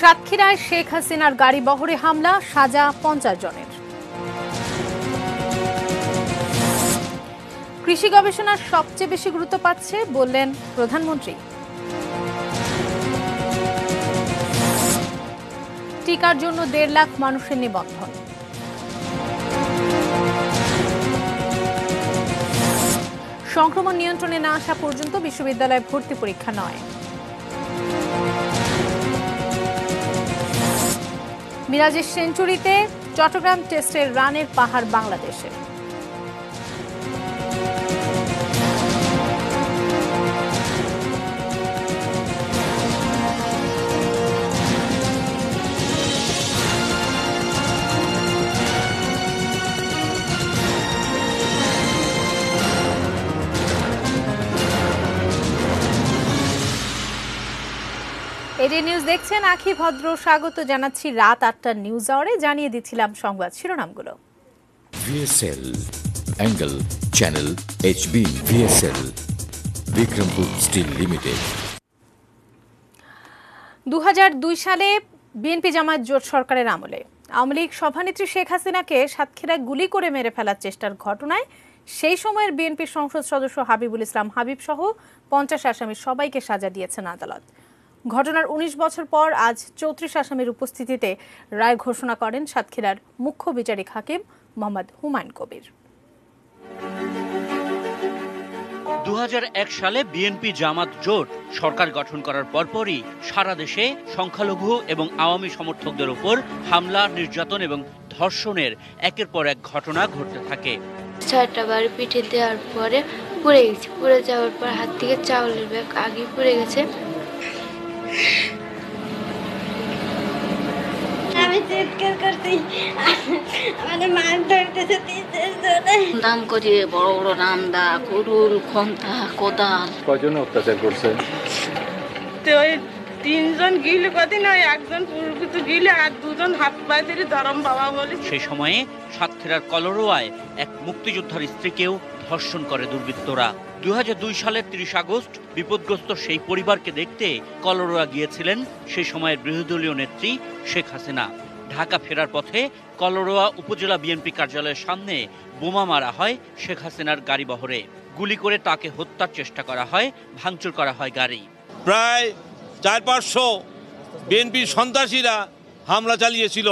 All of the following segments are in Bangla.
সাতক্ষীরায় শেখ হাসিনার গাড়ি বহরে হামলা, সাজা 50 জনের। কৃষি গবেষণার সবচেয়ে বেশি গুরুত্ব পাচ্ছে বললেন প্রধানমন্ত্রী। টিকার জন্য 1.5 লাখ মানুষের নিবন্ধন। সংক্রমণ নিয়ন্ত্রণে না আসা পর্যন্ত বিশ্ববিদ্যালয়ে ভর্তি পরীক্ষা নয়। মিরাজের সেঞ্চুরিতে চট্টগ্রাম টেস্টের রানের পাহাড় বাংলাদেশের। এডি নিউজ দেখছেন, আখি ভদ্র স্বাগত জানাচ্ছি রাত 8টার নিউজ আওয়ারে। জানিয়ে দিচ্ছিলাম সংবাদ শিরোনামগুলো। VSL angle channel HB VSL Bikrampur steel limited. 2002 সালে বিএনপি জামায়াত জোট সরকারের আমলে আওয়ামী লীগ সভানেত্রী শেখ হাসিনাকে সাতক্ষীরায় গুলি করে মেরে ফেলার চেষ্টার ঘটনায় সেই সময়ের বিএনপি সংসদ সদস্য হাবিবুল ইসলাম হাবিব সহ 50 আসামির সবাইকে সাজা দিয়েছেন আদালত। ঘটনার 19 বছর পর আজ 34 আসামির উপস্থিতিতে রায় ঘোষণা করেন সাতক্ষীরার মুখ্য বিচারিক হাকিম মোহাম্মদ হুমায়ুন কবির। 2001 সালে বিএনপি জামাত জোট সরকার গঠন করার পরপরই সারা দেশে সংখ্যালঘু এবং আওয়ামী সমর্থকদের উপর হামলা, নির্যাতন এবং ধর্ষণের একের পর এক ঘটনা ঘটতে থাকে। 6টা বাড়ি পিঠে দেওয়ার পরে পড়ে গেছে। পড়ে যাওয়ার পর হাত থেকে চাউলের ব্যাগ আগে পড়ে গেছে। আমি চিৎকার করছি, আমাদের মাছ ধরতেছে। দাম করে বড় বড় নামদা, কুড়ুল, খন্তা, কোদাল। কয়জন অত্যাচার করছে? তো ওই 3 জন গিলে কদিন, ওই একজন পুরুষ গিলে আর 2 জন হাত পায়ে ধরে ধরম বাবা বলে। সেই সময়ে সাতক্ষীরার কলরোয়ায় এক মুক্তিযোদ্ধার স্ত্রীকেও ধর্ষণ করে দুর্বৃত্তরা। 2002 সালের 30 আগস্ট বিপদগ্রস্ত সেই পরিবারকে দেখতে কলরোয়া গিয়েছিলেন সেই সময়ের বিরোধীদলীয় নেত্রী শেখ হাসিনা। ঢাকা ফেরার পথে কলরোয়া উপজেলা বিএনপি কার্যালয়ের সামনে বোমা মারা হয় শেখ হাসিনার গাড়ি বহরে। গুলি করে তাকে হত্যার চেষ্টা করা হয়, ভাঙচুর করা হয় গাড়ি। প্রায় 400-500 বিএনপি সন্ত্রাসীরা হামলা চালিয়েছিল।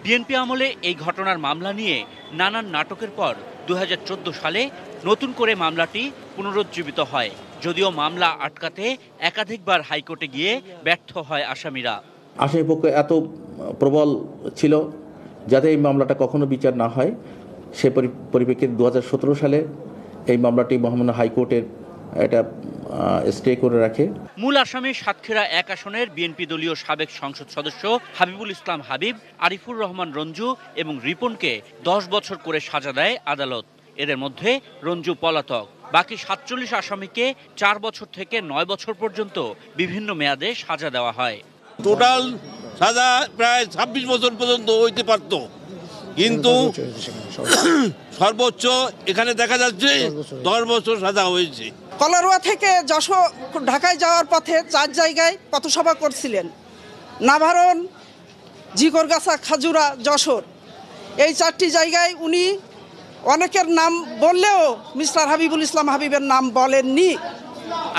বিএনপি আমলে এই ঘটনার মামলা নিয়ে নানান নাটকের পর 2014 সালে নতুন করে মামলাটি পুনরুজ্জীবিত হয়, যদিও মামলা আটকাতে একাধিকবার হাইকোর্টে গিয়ে ব্যর্থ হয় আসামিরা। আসামিপক্ষ এত প্রবল ছিল যাতে এই মামলাটা কখনো বিচার না হয়, সে পরিপ্রেক্ষিতে 2017 সালে এই মামলাটি মহামান্য হাইকোর্টের এটা স্টে করে রাখে। মূল আসামি সাতক্ষীরা 1 আসনের বিএনপি দলীয় সাবেক সংসদ সদস্য হাবিবুল ইসলাম হাবিব, আরিফুর রহমান রঞ্জু এবং রিপনকে 10 বছর করে সাজা দেয় আদালত। এদের মধ্যে রঞ্জু পলাতক। বাকি 47 আসামিকে 4 বছর থেকে 9 বছর পর্যন্ত বিভিন্ন মেয়াদে সাজা দেওয়া হয়। টোটাল সাজা প্রায় 26 বছর পর্যন্ত হইতে পারত, কিন্তু সর্বোচ্চ এখানে দেখা যাচ্ছে 10 বছর সাজা হয়েছে। কলরোয়া থেকে যশোর ঢাকায় যাওয়ার পথে 4 জায়গায় পথসভা করছিলেন। নাভারণ, জিকরগাছা, খাজুরা, যশোর, এই 4টি জায়গায় উনি অনেকের নাম বললেও মিস্টার হাবিবুল ইসলাম হাবিবের নাম বলেননি।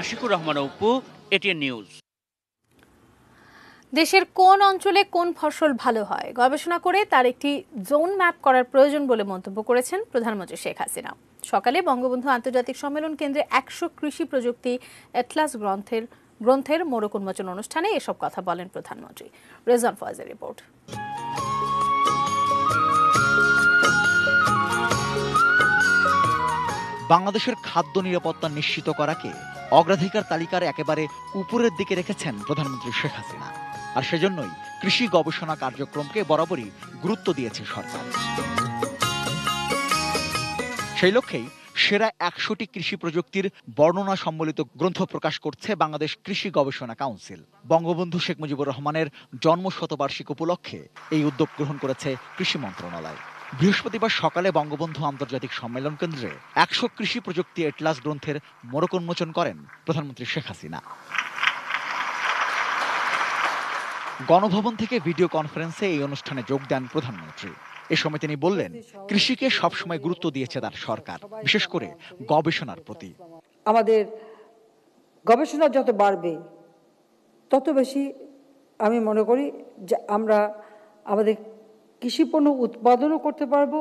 Ashikur Rahman Apu, ATN news. দেশের কোন অঞ্চলে কোন ফসল ভালো হয় গবেষণা করে তার একটি জোন ম্যাপ করার প্রয়োজন বলে মন্তব্য করেছেন প্রধানমন্ত্রী শেখ হাসিনা। সকালে বঙ্গবন্ধু আন্তর্জাতিক সম্মেলন কেন্দ্রে 100 কৃষি প্রযুক্তি এটলাস গ্রন্থের মোড়ক উন্মোচন অনুষ্ঠানে এসব কথা বলেন প্রধানমন্ত্রী। রেজান ফয়েজের রিপোর্ট। বাংলাদেশের খাদ্য নিরাপত্তা নিশ্চিত করাকে অগ্রাধিকার তালিকার একেবারে উপরের দিকে রেখেছেন প্রধানমন্ত্রী শেখ হাসিনা, আর সেজন্যই কৃষি গবেষণা কার্যক্রমকে বরাবরই গুরুত্ব দিয়েছে সরকার। সেই লক্ষ্যেই সেরা 100টি কৃষি প্রযুক্তির বর্ণনা সম্বলিত গ্রন্থ প্রকাশ করছে বাংলাদেশ কৃষি গবেষণা কাউন্সিল। বঙ্গবন্ধু শেখ মুজিবুর রহমানের জন্মশতবার্ষিকী উপলক্ষে এই উদ্যোগ গ্রহণ করেছে কৃষি মন্ত্রণালয়। বৃহস্পতিবার সকালে বঙ্গবন্ধু আন্তর্জাতিক সম্মেলন কেন্দ্রে 100 কৃষি প্রযুক্তি এটলাস গ্রন্থের মোড়ক উন্মোচন করেন প্রধানমন্ত্রী শেখ হাসিনা। গণভবন থেকে ভিডিও কনফারেন্সে এই অনুষ্ঠানে যোগ দেন প্রধানমন্ত্রী। এ সময় তিনি বললেন, কৃষিকে সবসময় গুরুত্ব দিয়েছে তার সরকার, বিশেষ করে গবেষণার প্রতি। আমাদের গবেষণা যত বাড়বে তত বেশি আমি মনে করি যে আমরা আমাদের কৃষি পণ্য উৎপাদনও করতে পারবো,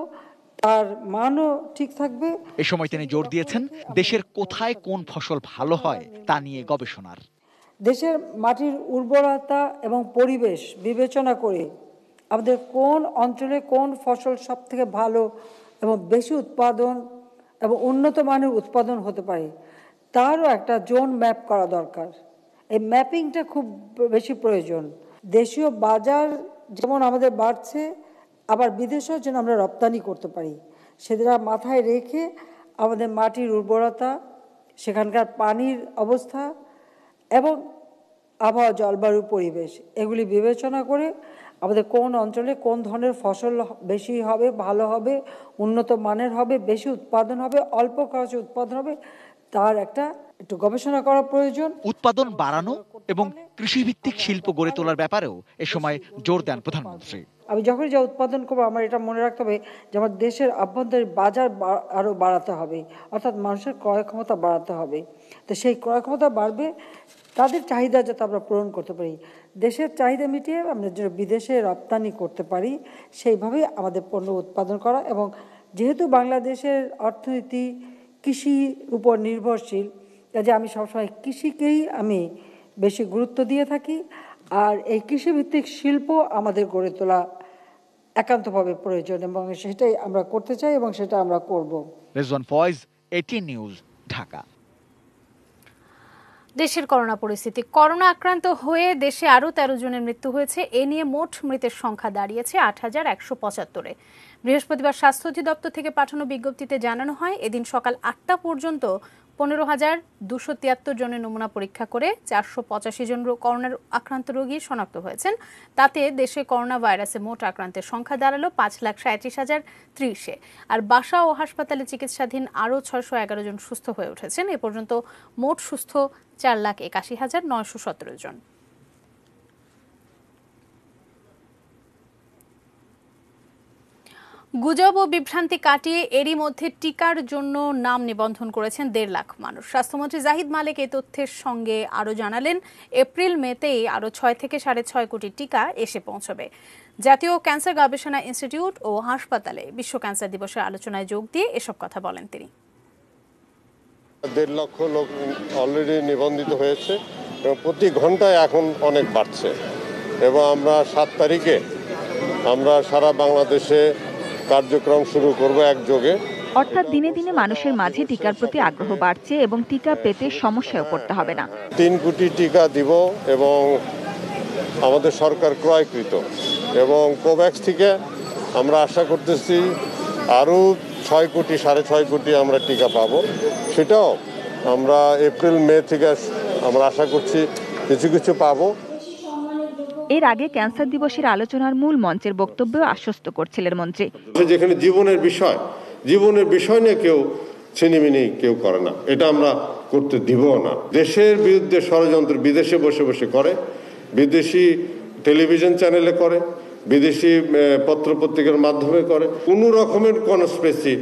তার মানও ঠিক থাকবে। এ সময় তিনি জোর দিয়েছেন দেশের কোথায় কোন ফসল ভালো হয় তা নিয়ে গবেষণার। দেশের মাটির উর্বরতা এবং পরিবেশ বিবেচনা করে আমাদের কোন অঞ্চলে কোন ফসল সব থেকে ভালো এবং বেশি উৎপাদন এবং উন্নত মানের উৎপাদন হতে পারে তারও একটা জোন ম্যাপ করা দরকার। এই ম্যাপিংটা খুব বেশি প্রয়োজন। দেশীয় বাজার যেমন আমাদের বাড়ছে, আবার বিদেশেও যেন আমরা রপ্তানি করতে পারি, সেটা মাথায় রেখে আমাদের মাটির উর্বরতা, সেখানকার পানির অবস্থা এবং আবহাওয়া, জলবায়ু, পরিবেশ এগুলি বিবেচনা করে আমাদের কোন অঞ্চলে কোন ধরনের ফসল বেশি হবে, ভালো হবে, উন্নত মানের হবে, বেশি উৎপাদন হবে, অল্প খরচে উৎপাদন হবে, তার একটু গবেষণা করা প্রয়োজন। উৎপাদন বাড়ানো এবং কৃষিভিত্তিক শিল্প গড়ে তোলার ব্যাপারেও এ সময় জোর দেন প্রধানমন্ত্রী। আমি যখনই যা উৎপাদন করবো আমার এটা মনে রাখতে হবে যে আমার দেশের আভ্যন্তরীণ বাজার আরও বাড়াতে হবে, অর্থাৎ মানুষের ক্রয় ক্ষমতা বাড়াতে হবে। তো সেই ক্রয় ক্ষমতা বাড়বে, তাদের চাহিদা যাতে আমরা পূরণ করতে পারি, দেশের চাহিদা মিটিয়ে আমরা যেন বিদেশে রপ্তানি করতে পারি, সেইভাবেই আমাদের পণ্য উৎপাদন করা। এবং যেহেতু বাংলাদেশের অর্থনীতি কৃষির উপর নির্ভরশীল, কাজে আমি সবসময় কৃষিকেই আমি বেশি গুরুত্ব দিয়ে থাকি। আর এই কৃষিভিত্তিক শিল্প আমাদের গড়ে তোলা একান্তভাবে প্রয়োজন এবং সেটাই আমরা করতে চাই এবং সেটা আমরা করব। Rezwan Foyez, ATN news, Dhaka. দেশের করোনা পরিস্থিতি। করোনা আক্রান্ত হয়ে দেশে আরও 13 জনের মৃত্যু হয়েছে। এ নিয়ে মোট মৃতের সংখ্যা দাঁড়িয়েছে ৮,১৭৫-এ। বৃহস্পতিবার স্বাস্থ্য অধিদপ্তর থেকে পাঠানো বিজ্ঞপ্তিতে জানানো হয়, এদিন সকাল ৮টা পর্যন্ত 15,273 জনের নমুনা পরীক্ষা করে 485 জন করোনা আক্রান্ত রোগী শনাক্ত হয়েছেন। তাতে দেশে করোনা ভাইরাসে মোট আক্রান্তের সংখ্যা দাঁড়ালো 5,37,030-এ। আর বাসা ও হাসপাতালে চিকিৎসাধীন আরও 611 জন সুস্থ হয়ে উঠেছেন। এ পর্যন্ত মোট সুস্থ 4,81,917 জন। গুজব ও বিভ্রান্তি কাটিয়ে এরই মধ্যে টিকার জন্য নাম নিবন্ধন করেছেন 1.5 লাখ মানুষ। স্বাস্থ্যমন্ত্রী জাহিদ মালিক এই তথ্যের সঙ্গে আরও জানালেন, এপ্রিল মেতেই আরও 6 থেকে 6.5 কোটি টিকা এসে পৌঁছবে। জাতীয় ক্যান্সার গবেষণা ইনস্টিটিউট ও হাসপাতালে বিশ্ব ক্যান্সার দিবসের আলোচনায় যোগ দিয়ে এসব কথা বলেন তিনি। 1.5 লক্ষ লোক অলরেডি নিবন্ধিত হয়েছে এবং প্রতি ঘন্টায় এখন অনেক বাড়ছে এবং আমরা 7 তারিখে আমরা সারা বাংলাদেশে কার্যক্রম শুরু করব একযোগে। অর্থাৎ দিনে দিনে মানুষের মাঝে টিকার প্রতি আগ্রহ বাড়ছে এবং টিকা পেতে সমস্যায় পড়তে হবে না। 3 কোটি টিকা দিব এবং আমাদের সরকার ক্রয়কৃত এবং কোভ্যাক্স থেকে আমরা আশা করতেছি আরও 6 কোটি 6.5 কোটি আমরা টিকা পাবো। সেটাও আমরা এপ্রিল মে থেকে আমরা আশা করছি কিছু কিছু পাবো। এর আগে ক্যান্সার দিবসের আলোচনার মূল মঞ্চের বক্তব্য আশ্বস্ত করছিলেন মন্ত্রী। যেখানে জীবনের বিষয় নিয়ে কেউ ছিনিমিনি কেউ করে না, এটা আমরা করতে দিব না। দেশের বিরুদ্ধে ষড়যন্ত্র বিদেশে বসে বসে করে, বিদেশি টেলিভিশন চ্যানেলে করে, বিদেশি পত্রপত্রিকার মাধ্যমে করে, কোনো রকমের কনস্পিরেসি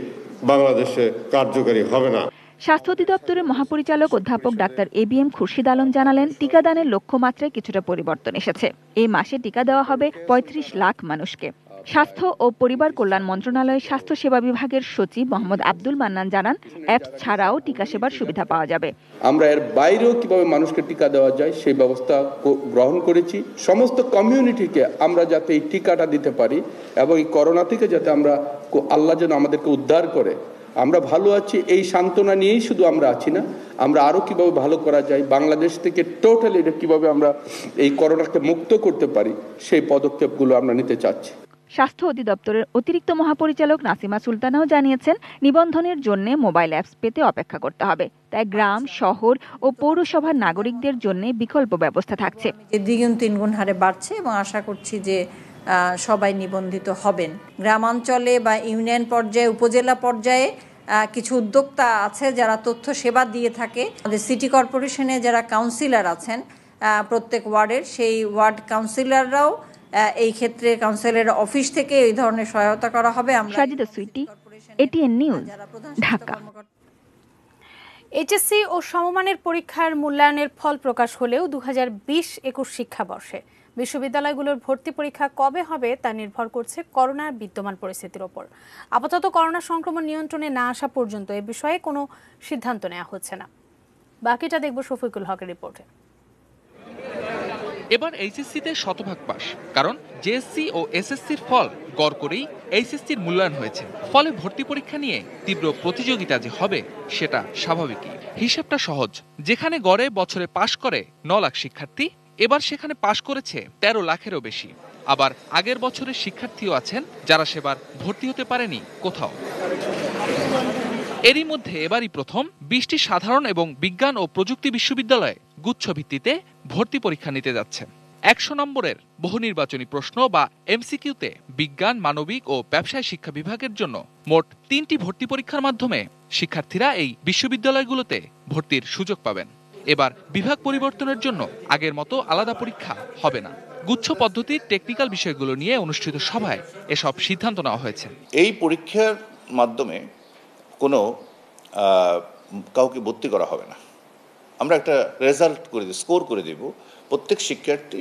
বাংলাদেশে কার্যকারী হবে না। স্বাস্থ্য অধিদপ্তরের মহাপরিচালক অধ্যাপক ডাক্তার ABM খুরশিদ আলম জানালেন, টিকাদানের লক্ষ্যমাত্রায় কিছুটা পরিবর্তন এসেছে। এই মাসে টিকা দেওয়া হবে 35 লাখ মানুষকে। স্বাস্থ্য ও পরিবার কল্যাণ মন্ত্রণালয়ের স্বাস্থ্য সেবা বিভাগের সচিব মোহাম্মদ আব্দুল মান্নান জানান, অ্যাপস ছাড়াও টিকা সেবার সুবিধা পাওয়া যাবে। আমরা এর বাইরেও কিভাবে মানুষকে টিকা দেওয়া যায় সেই ব্যবস্থা গ্রহণ করেছি। সমস্ত কমিউনিটিকে আমরা যাতে এই টিকাটা দিতে পারি এবং এই করোনা থেকে যাতে আমরা আল্লাহ যেন আমাদেরকে উদ্ধার করে, আমরা ভালো আছি এই সান্ত্বনা নিয়েই শুধু আমরা আছি না, আমরা আরও কিভাবে ভালো করা যায়, বাংলাদেশ থেকে টোটালি এটা কিভাবে আমরা এই করোনাকে মুক্ত করতে পারি সেই পদক্ষেপগুলো আমরা নিতে চাচ্ছি। স্বাস্থ্য অধিদপ্তরের অতিরিক্ত মহাপরিচালক নাসিমা সুলতানাও জানিয়েছেন, নিবন্ধনের জন্য মোবাইল অ্যাপস পেতে অপেক্ষা করতে হবে। তাই গ্রাম, শহর ও পৌরসভার নাগরিকদের জন্য বিকল্প ব্যবস্থা থাকছে। দ্বিগুণ 3 গুণ হারে বাড়ছে এবং আশা করছি যে সবাই নিবন্ধিত হবেন। গ্রামাঞ্চলে বা ইউনিয়ন পর্যায়ে, উপজেলা পর্যায়ে কিছু উদ্যোক্তা আছে যারা তথ্য সেবা দিয়ে থাকে। আমাদের সিটি কর্পোরেশনে যারা কাউন্সিলর আছেন প্রত্যেক ওয়ার্ডের, সেই ওয়ার্ড কাউন্সিলররাও এই ক্ষেত্রে কাউন্সিলের অফিস থেকে এই ধরনের সহায়তা করা হবে। আমরা Sajida Sweety, ATN news, Dhaka. HSC ও সমমানের পরীক্ষার মূল্যায়নের ফল প্রকাশ হলেও 2020-21 শিক্ষাবর্ষে বিশ্ববিদ্যালয়গুলোর ভর্তি পরীক্ষা কবে হবে তা নির্ভর করছে করোনার বিদ্যমান পরিস্থিতির ওপর। আপাতত করোনা সংক্রমণ নিয়ন্ত্রণে না আসা পর্যন্ত এ বিষয়ে কোনো সিদ্ধান্ত নেওয়া হচ্ছে না। বাকিটা দেখব শফিকুল হকের রিপোর্টে। এবার এইচএসসিতে শতভাগ পাস, কারণ জেএসসি ও এসএসসির ফল গড় করেই এইচএসসির মূল্যায়ন হয়েছে। ফলে ভর্তি পরীক্ষা নিয়ে তীব্র প্রতিযোগিতা যে হবে সেটা স্বাভাবিকই। হিসাবটা সহজ, যেখানে গড়ে বছরে পাশ করে 9 লাখ শিক্ষার্থী, এবার সেখানে পাশ করেছে 13 লাখেরও বেশি। আবার আগের বছরের শিক্ষার্থীও আছেন যারা সেবার ভর্তি হতে পারেনি কোথাও। এরই মধ্যে এবারই প্রথম 20টি সাধারণ এবং বিজ্ঞান ও প্রযুক্তি বিশ্ববিদ্যালয়ে গুচ্ছ ভিত্তিতে ভর্তি পরীক্ষা নিতে যাচ্ছে। 100 নম্বরের বহু নির্বাচনী প্রশ্ন বা এমসিকিউতে বিজ্ঞান, মানবিক ও ব্যবসায় শিক্ষা বিভাগের জন্য মোট 3টি ভর্তি পরীক্ষার মাধ্যমে শিক্ষার্থীরা এই বিশ্ববিদ্যালয়গুলোতে ভর্তির সুযোগ পাবেন। এবার বিভাগ পরিবর্তনের জন্য আগের মতো আলাদা পরীক্ষা হবে না। গুচ্ছ পদ্ধতির টেকনিক্যাল বিষয়গুলো নিয়ে অনুষ্ঠিত সভায় এসব সিদ্ধান্ত নেওয়া হয়েছে। এই পরীক্ষার মাধ্যমে কোনো কাউকে ভর্তি করা হবে না। আমরা একটা রেজাল্ট করে দিব, স্কোর করে দেব। প্রত্যেক শিক্ষার্থী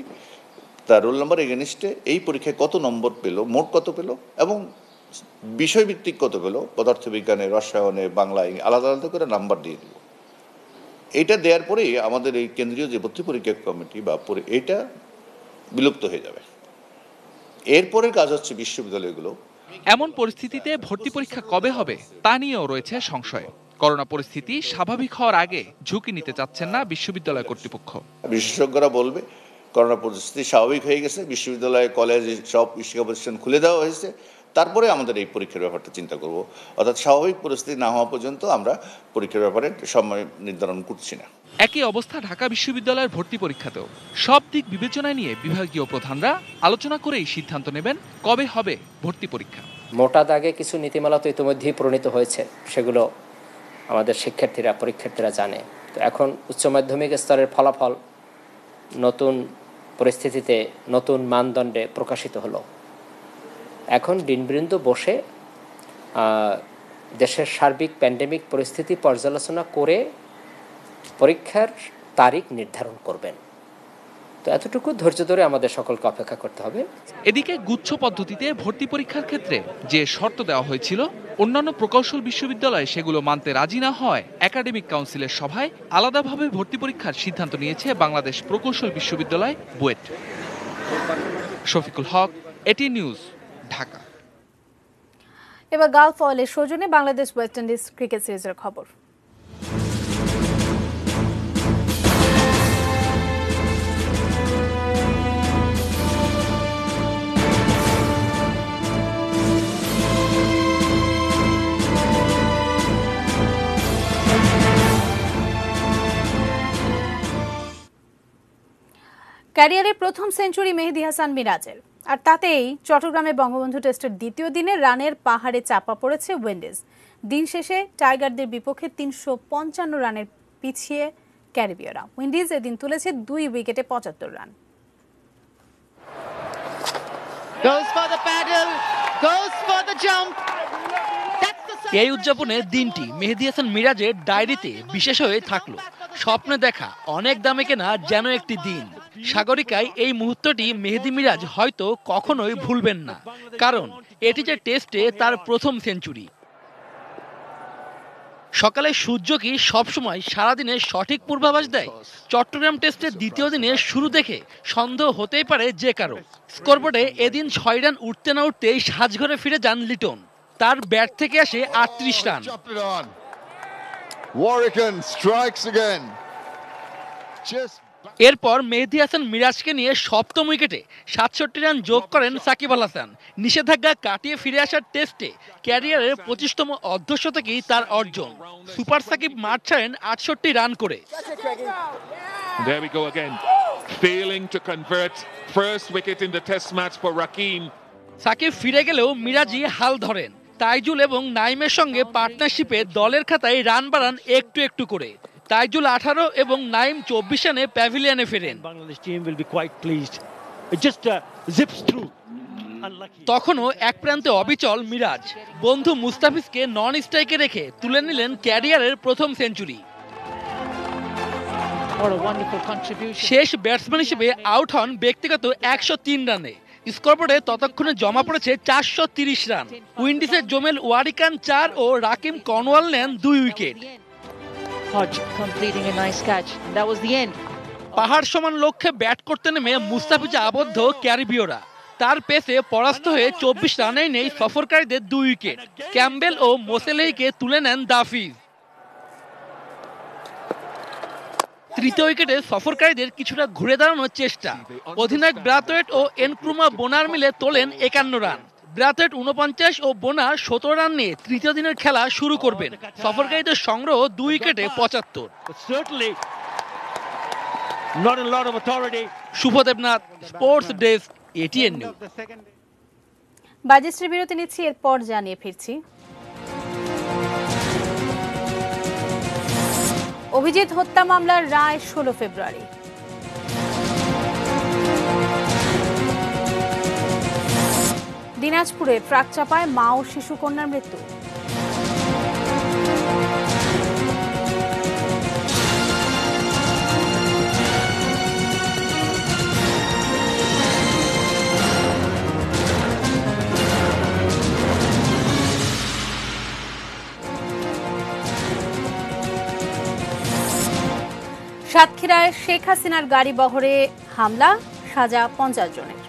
তার রোল নাম্বার এগেনিস্টে এই পরীক্ষায় কত নম্বর পেল, মোট কত পেল এবং বিষয়ভিত্তিক কত পেল, পদার্থবিজ্ঞানে, রসায়নে, বাংলায় আলাদা আলাদা করে নাম্বার দিয়ে দেব। এইটা দেওয়ার পরেই আমাদের এই কেন্দ্রীয় যে ভর্তি পরীক্ষা কমিটি বা এইটা বিলুপ্ত হয়ে যাবে। এরপরের কাজ হচ্ছে বিশ্ববিদ্যালয়গুলো। এমন পরিস্থিতিতে ভর্তি পরীক্ষা কবে হবে তা নিয়েও রয়েছে সংশয়। করোনা পরিস্থিতি স্বাভাবিক হওয়ার আগে ঝুঁকি নিতে চাচ্ছেন না বিশ্ববিদ্যালয় কর্তৃপক্ষ। বিশেষজ্ঞরা বলবে করোনা পরিস্থিতি স্বাভাবিক হয়ে গেছে, বিশ্ববিদ্যালয়, কলেজ, সব শিক্ষা প্রতিষ্ঠান খুলে দেওয়া হয়েছে, তারপরে আমাদের এই পরীক্ষার ব্যাপারটা চিন্তা করব। অর্থাৎ স্বাভাবিক পরিস্থিতি না হওয়া পর্যন্ত আমরা পরীক্ষার ব্যাপারে সময় নির্ধারণ করছি না। একই অবস্থা ঢাকা বিশ্ববিদ্যালয়ের ভর্তি পরীক্ষাতেও। সব দিক বিবেচনায় নিয়ে বিভাগীয় প্রধানরা আলোচনা করেই সিদ্ধান্ত নেবেন কবে হবে ভর্তি পরীক্ষা। মোটা দাগে কিছু নীতিমালা তো ইতিমধ্যেই প্রণীত হয়েছে, সেগুলো আমাদের পরীক্ষার্থীরা জানে। তো এখন উচ্চ মাধ্যমিক স্তরের ফলাফল নতুন পরিস্থিতিতে নতুন মানদণ্ডে প্রকাশিত হলো। এখন দিনবৃন্দ বসে দেশের সার্বিক প্যান্ডেমিক পরিস্থিতি পর্যালোচনা করে পরীক্ষার তারিখ নির্ধারণ করবেন। তো এতটুকু ধৈর্য ধরে আমাদের সকলকে অপেক্ষা করতে হবে। এদিকে গুচ্ছ পদ্ধতিতে ভর্তি পরীক্ষার ক্ষেত্রে যে শর্ত দেওয়া হয়েছিল, অন্যান্য প্রকৌশল বিশ্ববিদ্যালয় সেগুলো মানতে রাজি না হয় একাডেমিক কাউন্সিলের সভায় আলাদাভাবে ভর্তি পরীক্ষার সিদ্ধান্ত নিয়েছে বাংলাদেশ প্রকৌশল বিশ্ববিদ্যালয় বুয়েট। শফিকুল হক, এটিএন নিউজ, ঢাকা। এবার গালফ অয়েলের সৌজন্যে বাংলাদেশ ওয়েস্ট ইন্ডিজ ক্রিকেট সিরিজের খবর। ক্যারিয়ারের প্রথম সেঞ্চুরি মেহেদী হাসান মিরাজের, আর তাতেই চট্টগ্রামে বঙ্গবন্ধু টেস্টের দ্বিতীয় দিনে রানের পাহাড়ে চাপা পড়েছে উইন্ডিজ। দিন শেষে টাইগারদের বিপক্ষে 355 রানের পিছিয়ে ক্যারিবীয়রা। উইন্ডিজ এদিন তুলেছে 2 উইকেটে 75 রান। এই উদযাপনে দিনটি মেহেদী হাসান মিরাজের ডায়েরিতে বিশেষ হয়ে থাকলো। স্বপ্নে দেখা, অনেক দামে কেনা যেন একটি দিন। সাগরিকায় এই মুহূর্তটি মেহেদী মিরাজ হয়তো কখনোই ভুলবেন না, কারণ এটি যে টেস্টে তার প্রথম সেঞ্চুরি। সকালে সূর্য কি সবসময় সারাদিনে সঠিক পূর্বাভাস দেয়? চট্টগ্রাম টেস্টের দ্বিতীয় দিনে শুরু দেখে সন্দেহ হতেই পারে যে কারো। স্কোরবোর্ডে এদিন 6 রান উঠতে না উঠতেই সাজঘরে ফিরে যান লিটন। তার ব্যাট থেকে আসে 38 রান। এরপর মেহেদী হাসান মিরাজকে নিয়ে সপ্তম উইকেটে 67 রান যোগ করেন সাকিব আল হাসান। নিষেধাজ্ঞা কাটিয়ে ফিরে আসার টেস্টে ক্যারিয়ারের 25তম অর্ধশতকই তার অর্জন। সুপার সাকিব মাঠ ছাড়েন 68 রান করে। There we go again. Failing to convert first wicket in the test match for Rakim. Shakib ফিরে গেলেও মিরাজই হাল ধরেন। তাইজুল এবং নাইমের সঙ্গে পার্টনারশিপে দলের খাতায় রান বাড়ান একটু একটু করে। তাইজুল 18 এবং নাইম 24 রানে প্যাভিলিয়নে ফেরেন। তখনও এক প্রান্তে অবিচল মিরাজ, বন্ধু মুস্তাফিজকে নন স্ট্রাইকে রেখে তুলে নিলেন ক্যারিয়ারের প্রথম সেঞ্চুরি। শেষ ব্যাটসম্যান হিসেবে আউট হন ব্যক্তিগত 103 রানে। স্কোরবোর্ডে ততক্ষণে জমা পড়েছে 430 রান। উইন্ডিজের জোমেল ওয়ারিকান 4 ও রাকিম কর্নওয়াল নেন 2 উইকেট। পাহাড় সমান লক্ষ্যে ব্যাট করতে নেমে মুস্তাফিজে আবদ্ধ ক্যারিবীয়রা। তার পেসে পরাস্ত হয়ে 24 রানেই নেই সফরকারীদের 2 উইকেট। ক্যাম্বেল ও মোসেলেইকে তুলে নেন দাফিজ। তৃতীয় উইকেটে সফরকারীদের কিছুটা ঘুরে দাঁড়ানোর চেষ্টা। অধিনায়ক ব্রাথওয়েট ও এনক্রুমা বোনার মিলে তোলেন 51 রান। ব্রাথওয়েট 49 ও বোনার 17 রান নিয়ে তৃতীয় দিনের খেলা শুরু করবেন। সফরকারীদের সংগ্রহ 2 উইকেটে 75। Shuvo Debnath, sports desk, ATN news. বাজেটের বিরতি নিচ্ছি, এরপর জানিয়ে ফিরছি। অভিজিৎ হত্যা মামলার রায় 16 ফেব্রুয়ারি। দিনাজপুরে ট্রাক চাপায় মা ও শিশু কন্যার মৃত্যু। সাতক্ষীরায় শেখ হাসিনার গাড়ি বহরে হামলা, সাজা 50 জনের।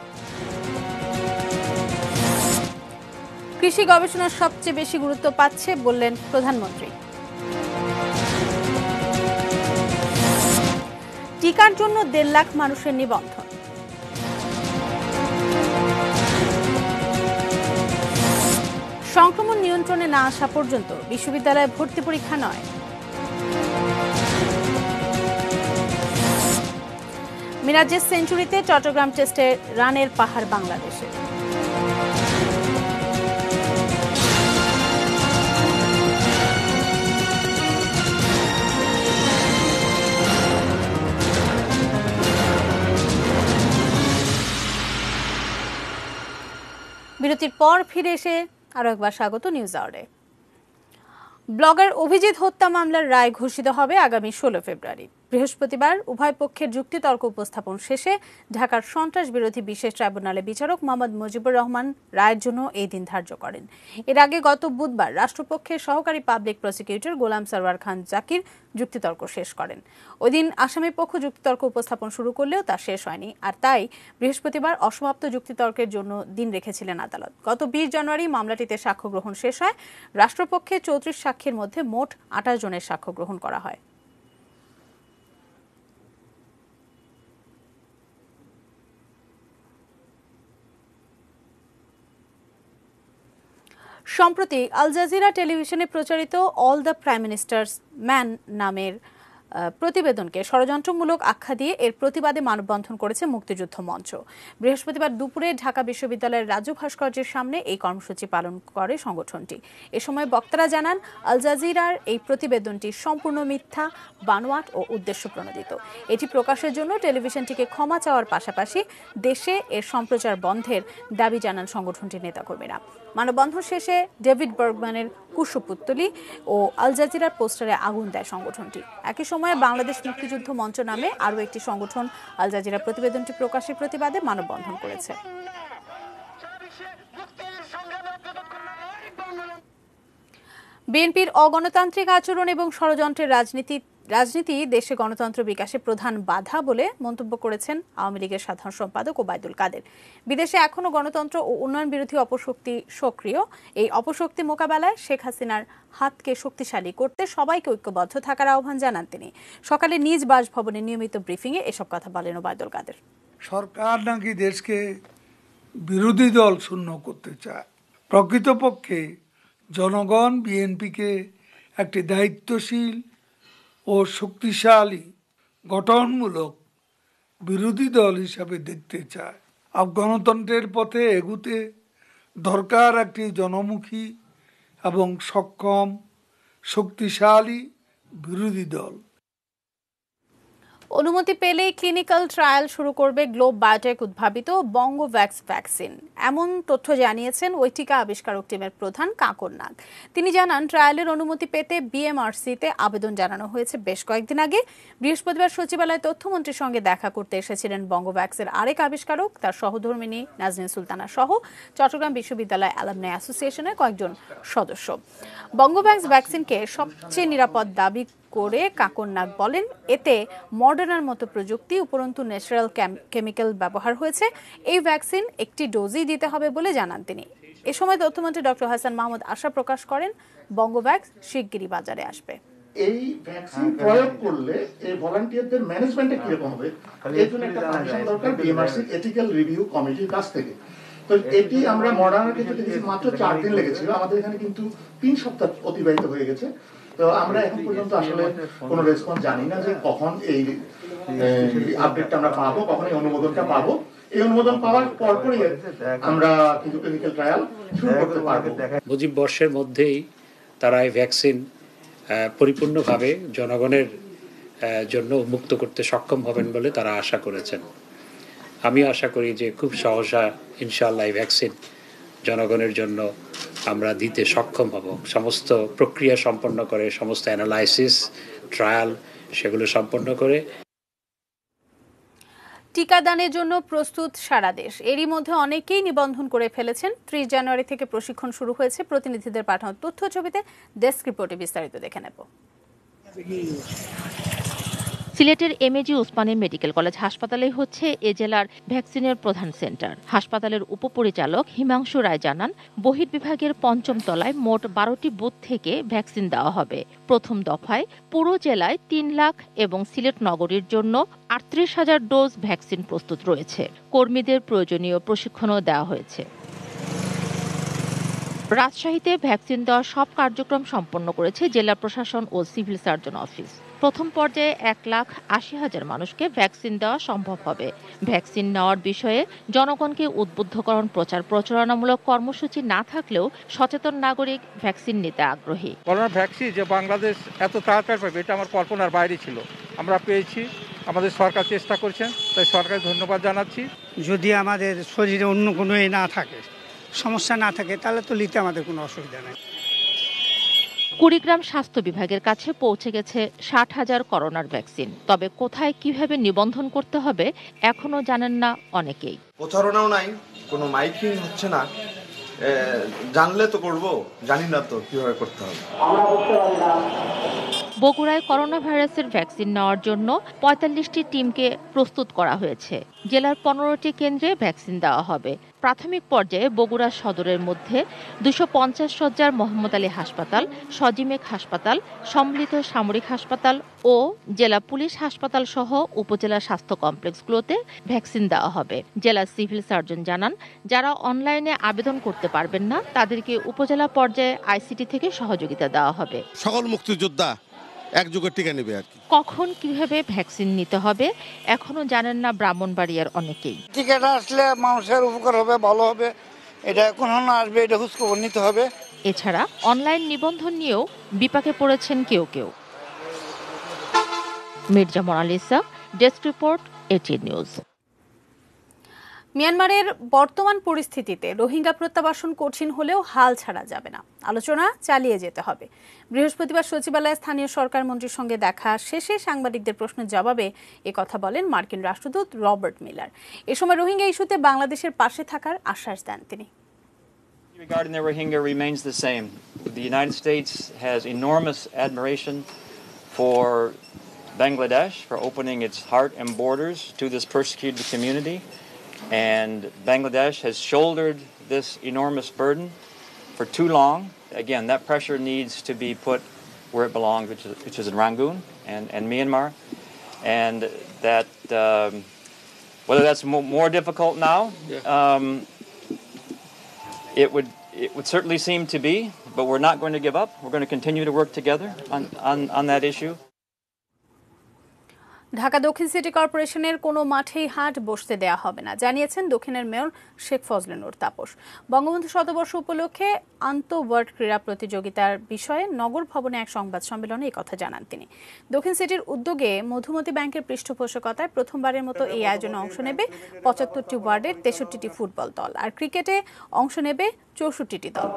কৃষি গবেষণা সবচেয়ে বেশি গুরুত্ব পাচ্ছে বললেন প্রধানমন্ত্রী। টিকার জন্য 1.5 লাখ মানুষের নিবন্ধন। সংক্রমণ নিয়ন্ত্রণে না আসা পর্যন্ত বিশ্ববিদ্যালয়ে ভর্তি পরীক্ষা নয়। মিরাজের সেঞ্চুরিতে চট্টগ্রাম টেস্টে রানের পাহাড় বাংলাদেশের। বিরতির পর ফিরে এসে আরো একবার স্বাগত নিউজ আওয়ারে। ব্লগার অভিজিৎ হত্যা মামলার রায় ঘোষিত হবে আগামী 16 ফেব্রুয়ারি। বৃহস্পতিবার উভয় পক্ষের যুক্তিতর্ক উপস্থাপন শেষে ঢাকার সন্ত্রাস বিরোধী বিশেষ ট্রাইব্যুনালের বিচারক মোহাম্মদ মুজিবুর রহমান রায়ের জন্য এই দিন ধার্য করেন। এর আগে গত বুধবার রাষ্ট্রপক্ষের সহকারী পাবলিক প্রসিকিউটর গোলাম সরওয়ার খান জাকির যুক্তিতর্ক শেষ করেন। ওই দিন আসামি পক্ষ যুক্তিতর্ক উপস্থাপন শুরু করলেও তা শেষ হয়নি, আর তাই বৃহস্পতিবার অসমাপ্ত যুক্তিতর্কের জন্য দিন রেখেছিলেন আদালত। গত 20 জানুয়ারি মামলাটিতে সাক্ষ্য গ্রহণ শেষ হয়। রাষ্ট্রপক্ষে 34 সাক্ষীর মধ্যে মোট 28 জনের সাক্ষ্য গ্রহণ করা হয়। সম্প্রতি আল জাজিরা টেলিভিশনে প্রচারিত all the prime ministers man নামের প্রতিবেদনকে ষড়যন্ত্রমূলক আখ্যা দিয়ে এর প্রতিবাদে মানববন্ধন করেছে মুক্তিযুদ্ধ মঞ্চ। বৃহস্পতিবার দুপুরে ঢাকা বিশ্ববিদ্যালয়ের রাজু ভাস্কর্যের সামনে এই কর্মসূচি পালন করে সংগঠনটি। এ সময় বক্তারা জানান, আল জাজিরার এই প্রতিবেদনটি সম্পূর্ণ মিথ্যা, বানোয়াট ও উদ্দেশ্য প্রণোদিত। এটি প্রকাশের জন্য টেলিভিশনটিকে ক্ষমা চাওয়ার পাশাপাশি দেশে এর সম্প্রচার বন্ধের দাবি জানান সংগঠনটির নেতাকর্মীরা। মানববন্ধন শেষে ডেভিড বার্গম্যানের কুশপুত্তলি ও আল জাজিরার পোস্টারে আগুন দেয় সংগঠনটি। একই সময়ে বাংলাদেশ মুক্তিযুদ্ধ মঞ্চ নামে আরও একটি সংগঠন আল জাজিরা প্রতিবেদনটি প্রকাশের প্রতিবাদে মানববন্ধন করেছে। বিএনপির অগণতান্ত্রিক আচরণ এবং ষড়যন্ত্রের রাজনীতি দেশে গণতন্ত্র বিকাশে প্রধান বাধা বলে মন্তব্য করেছেন আওয়ামী লীগের সাধারণ সম্পাদক ওবায়দুল কাদের। বিদেশে এখনও গণতন্ত্র ও উন্নয়ন বিরোধী অপশক্তি সক্রিয়। এই অপশক্তি মোকাবেলায় শেখ হাসিনার হাতকে শক্তিশালী করতে সবাইকে ঐক্যবদ্ধ থাকার আহ্বান জানান তিনি। সকালে নিজ বাসভবনে নিয়মিত ব্রিফিংয়ে এসব কথা বলেন ওবায়দুল কাদের। সরকার নাকি দেশকে বিরোধী দল শূন্য করতে চায়। প্রকৃতপক্ষে জনগণ বিএনপিকে একটি দায়িত্বশীল ও শক্তিশালী গঠনমূলক বিরোধী দল হিসাবে দেখতে চায়। গণতন্ত্রের পথে এগুতে দরকার একটি জনমুখী এবং সক্ষম শক্তিশালী বিরোধী দল। অনুমতি পেলেই ক্লিনিক্যাল ট্রায়াল শুরু করবে গ্লোব বায়োটেক উদ্ভাবিত বঙ্গোভ্যাক্স ভ্যাকসিন, এমন তথ্য জানিয়েছেন ওই টিকা আবিষ্কারক টিমের প্রধান কাঁকর নাগ। তিনি জানান, ট্রায়ালের অনুমতি পেতে বিএমআরসিতে আবেদন জানানো হয়েছে বেশ কয়েকদিন আগে। বৃহস্পতিবার সচিবালয়ে তথ্যমন্ত্রীর সঙ্গে দেখা করতে এসেছিলেন বঙ্গোভ্যাক্সের আরেক আবিষ্কারক, তার সহধর্মিণী নাজনীন সুলতানা সহ চট্টগ্রাম বিশ্ববিদ্যালয় অ্যালামনাই অ্যাসোসিয়েশনের কয়েকজন সদস্য। বঙ্গোভ্যাক্স ভ্যাকসিনকে সবচেয়ে নিরাপদ দাবি করে কাঁকর নাগ বলেন, এতে মডার্নার মতো প্রযুক্তি উপরন্তু ন্যাচারাল কেমিক্যাল ব্যবহার হয়েছে। এই ভ্যাকসিন একটি ডোজই দিতে হবে বলে জানান তিনি। এ সময় তথ্যমন্ত্রী ডক্টর হাসান মাহমুদ আশা প্রকাশ করেন, বঙ্গোভ্যাক্স শিগগিরই বাজারে আসবে। এই ভ্যাকসিন প্রয়োগ করলে এই ভলান্টিয়ারদের ম্যানেজমেন্টে কিরকম হবে, এর জন্য একটা পারমিশন দরকার বিএমআরসি এথিক্যাল রিভিউ কমিটির কাছ থেকে। তো এটি আমরা মডার্নার ক্ষেত্রে দেখেছি মাত্র 4 দিন লেগেছিল, আমাদের এখানে কিন্তু 3 সপ্তাহ অতিবাহিত হয়ে গেছে। তো আমরা এখন পর্যন্ত আসলে কোনো রেসপন্স জানি না যে কখন এই আপডেটটা আমরা পাবো, কখন এই অনুমোদনটা পাবো। এই অনুমোদন পাওয়ার পরপরই আমরা কিন্তু ক্লিনিক্যাল ট্রায়াল শুরু করতে পারবো। মুজিব বর্ষের মধ্যেই তারা এই ভ্যাকসিন পরিপূর্ণভাবে জনগণের জন্য উন্মুক্ত করতে সক্ষম হবেন বলে তারা আশা করেছেন। আমি আশা করি যে খুব সহসা ইনশাআল্লাহ এই ভ্যাকসিন জনগণের জন্য আমরা দিতে সক্ষম হব। সমস্ত প্রক্রিয়া সম্পন্ন করে, সমস্ত অ্যানালাইসিস ট্রায়াল সেগুলো সম্পন্ন করে টিকাদানের জন্য প্রস্তুত সারা দেশ। এরই মধ্যে অনেকেই নিবন্ধন করে ফেলেছেন। 30 জানুয়ারি থেকে প্রশিক্ষণ শুরু হয়েছে। প্রতিনিধিদের পাঠানো তথ্য ছবিতে ডেস্ক রিপোর্টে বিস্তারিত দেখে নেব। সিলেটের এমএজি ওসমানী মেডিকেল কলেজ হাসপাতালেই হচ্ছে এ জেলার ভ্যাকসিনের প্রধান সেন্টার। হাসপাতালের উপপরিচালক হিমাংশু রায় জানান, বহির্বিভাগের 5ম তলায় মোট 12টি বুথ থেকে ভ্যাকসিন দেওয়া হবে। প্রথম দফায় পুরো জেলায় 3 লাখ এবং সিলেট নগরীর জন্য 38,000 ডোজ ভ্যাকসিন প্রস্তুত রয়েছে। কর্মীদের প্রয়োজনীয় প্রশিক্ষণও দেওয়া হয়েছে। রাজশাহীতে ভ্যাকসিন দেওয়ার সব কার্যক্রম সম্পন্ন করেছে জেলা প্রশাসন ও সিভিল সার্জন অফিস। প্রথম পর্যায়ে 1,80,000 মানুষকে ভ্যাকসিন দেওয়া সম্ভব হবে। ভ্যাকসিন নেওয়ার বিষয়ে জনগণকে উদ্বুদ্ধকরণ প্রচার প্রচারণামূলক কর্মসূচি না থাকলেও সচেতন নাগরিক ভ্যাকসিন নিতে আগ্রহী। করোনা ভ্যাকসিন যে বাংলাদেশ এত তাড়াতাড়ি পাবে এটা আমার কল্পনার বাইরে ছিল। আমরা পেয়েছি, আমাদের সরকার চেষ্টা করছেন, তাই সরকারকে ধন্যবাদ জানাচ্ছি। যদি আমাদের শরীরে অন্য কোনো না থাকে, সমস্যা না থাকে, তাহলে তো নিতে আমাদের কোনো অসুবিধা নেই। কুড়িগ্রাম স্বাস্থ্য বিভাগের কাছে পৌঁছে গেছে 60,000 করোনার ভ্যাকসিন। তবে কোথায় কিভাবে নিবন্ধন করতে হবে এখনো জানেন না অনেকেই। প্রচারণাও নাই, কোনো মাইকিং হচ্ছে না। জানলে তো করব, জানি না তো কিভাবে করতে হবে। বগুড়ায় করোনা ভাইরাসের ভ্যাকসিন নেওয়ার জন্য 45টি টিমকে প্রস্তুত করা হয়েছে। জেলার 15টি কেন্দ্রে ভ্যাকসিন দেওয়া হবে। প্রাথমিক পর্যায়ে বগুড়া সদরের মধ্যে 250 শয্যার মোহাম্মদ আলী হাসপাতাল, সজিমেক হাসপাতাল, সম্মিলিত সামরিক হাসপাতাল ও জেলা পুলিশ হাসপাতাল সহ উপজেলা স্বাস্থ্য কমপ্লেক্সগুলোতে ভ্যাকসিন দেওয়া হবে। জেলা সিভিল সার্জন জানান, যারা অনলাইনে আবেদন করতে পারবেন না তাদেরকে উপজেলা পর্যায়ে আইসিটি থেকে সহযোগিতা দেওয়া হবে। সকল মুক্তিযোদ্ধা একযোগে টিকা নেবে আর কি। কখন কিভাবে ভ্যাকসিন নিতে হবে এখনো জানেন না ব্রাহ্মণবাড়িয়ার অনেকেই। টিকাটা আসলে মানুষের উপকার হবে, ভালো হবে, এটা কখন আসবে এটা খোঁজখবর নিতে হবে। এছাড়া অনলাইন নিবন্ধন নিয়েও বিপাকে পড়েছেন কেউ কেউ। Mirza Monalisa, desk report, ATN news. মিয়ানমারের বর্তমান পরিস্থিতিতে রোহিঙ্গা প্রত্যাবাসন কঠিন হলেও হাল ছাড়া যাবে না, আলোচনা চালিয়ে যেতে হবে। বৃহস্পতিবার সচিবালয়ে স্থানীয় সরকার মন্ত্রীর সঙ্গে দেখা শেষে সাংবাদিকদের প্রশ্নের জবাবে কথা বলেন মার্কিন রাষ্ট্রদূত রবার্ট মিলার। এ সময় রোহিঙ্গা ইস্যুতে বাংলাদেশের পাশে থাকার আশ্বাস দেন তিনি। Regarding the Rohingya remains the same. The United States has enormous admiration for Bangladesh for opening its heart and borders to this persecuted community. And Bangladesh has shouldered this enormous burden for too long. Again, that pressure needs to be put where it belongs, which is in Rangoon and Myanmar. And that, whether that's more difficult now, it would certainly seem to be, but we're not going to give up. We're going to continue to work together on that issue. Dhaka দক্ষিণ সিটি কর্পোরেশনের কোনো মাঠেই হাট বসতে দেয়া হবে না, জানিয়েছেন দক্ষিণের মেয়র শেখ ফজলে নূর তাপস। বঙ্গবন্ধু শতবর্ষ উপলক্ষে আন্তঃওয়ার্ড ক্রীড়া প্রতিযোগিতার বিষয়ে নগর ভবনে এক সংবাদ সম্মেলনে এই কথা জানান তিনি। দক্ষিণ সিটির উদ্যোগে মধুমতি ব্যাংকের পৃষ্ঠপোষকতায় প্রথমবারের মতো এই আয়োজনে অংশ নেবে 75টি ওয়ার্ডের 63টি ফুটবল দল, আর ক্রিকেটে অংশ নেবে 64টি দল।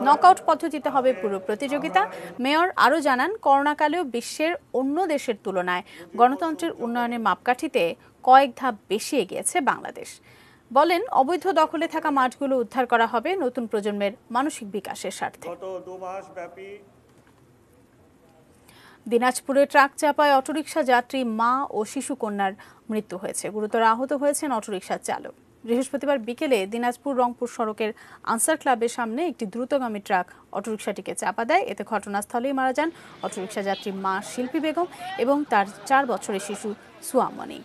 নকআউট পদ্ধতিতে হবে পুরো প্রতিযোগিতা। মেয়র আরও জানান, করোনাকালেও বিশ্বের অন্য দেশের তুলনায় গণতন্ত্রের উন্নয়নের মাপকাঠিতে কয়েক ধাপ বেশি এগিয়েছে বাংলাদেশ। বলেন, অবৈধ দখলে থাকা মাঠগুলো উদ্ধার করা হবে নতুন প্রজন্মের মানসিক বিকাশের স্বার্থে। দিনাজপুরে ট্রাক চাপায় অটোরিকশা যাত্রী মা ও শিশু কন্যার মৃত্যু হয়েছে। গুরুতর আহত হয়েছেন অটোরিকশার চালক। বৃহস্পতিবার বিকেলে দিনাজপুর রংপুর সড়কের আনসার ক্লাবের সামনে একটি দ্রুতগামী ট্রাক অটোরিকশাটিকে চাপা দেয়। এতে ঘটনাস্থলেই মারা যান অটোরিকশা যাত্রী মা শিল্পী বেগম এবং তার 4 বছরের শিশু সুয়ামণি।